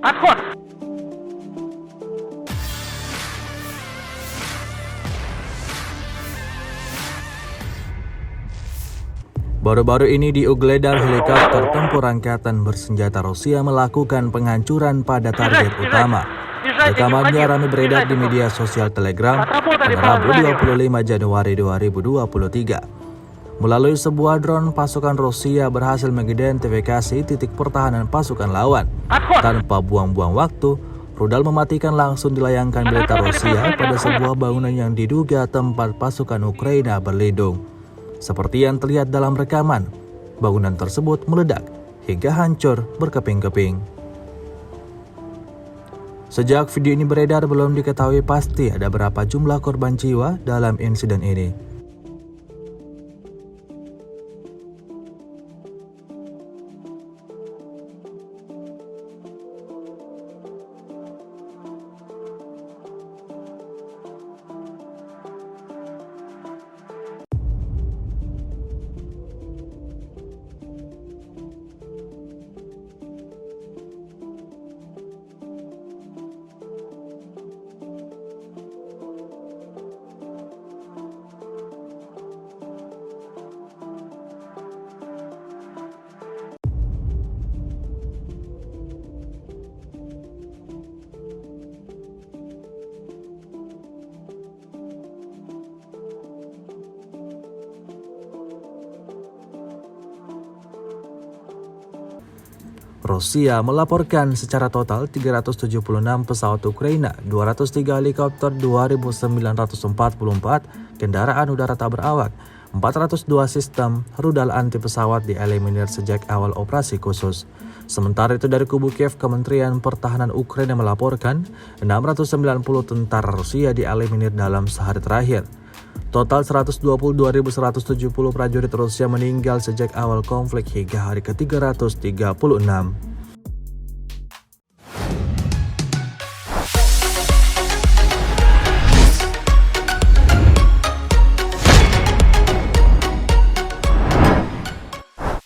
Akun. Baru-baru ini di Ugledar, helikopter tempur angkatan bersenjata Rusia melakukan penghancuran pada target utama. Rekamannya ramai beredar di media sosial Telegram pada Rabu 25 Januari 2023. Melalui sebuah drone, pasukan Rusia berhasil mengidentifikasi titik pertahanan pasukan lawan. Tanpa buang-buang waktu, rudal mematikan langsung dilayangkan militer Rusia pada sebuah bangunan yang diduga tempat pasukan Ukraina berlindung. Seperti yang terlihat dalam rekaman, bangunan tersebut meledak hingga hancur berkeping-keping. Sejak video ini beredar, belum diketahui pasti ada berapa jumlah korban jiwa dalam insiden ini. Rusia melaporkan secara total 376 pesawat Ukraina, 203 helikopter, 2.944 kendaraan udara tak berawak, 402 sistem rudal anti pesawat dieliminir sejak awal operasi khusus. Sementara itu dari kubu Kiev, Kementerian Pertahanan Ukraina melaporkan 690 tentara Rusia dieliminir dalam sehari terakhir. Total 122.170 prajurit Rusia meninggal sejak awal konflik hingga hari ke-336.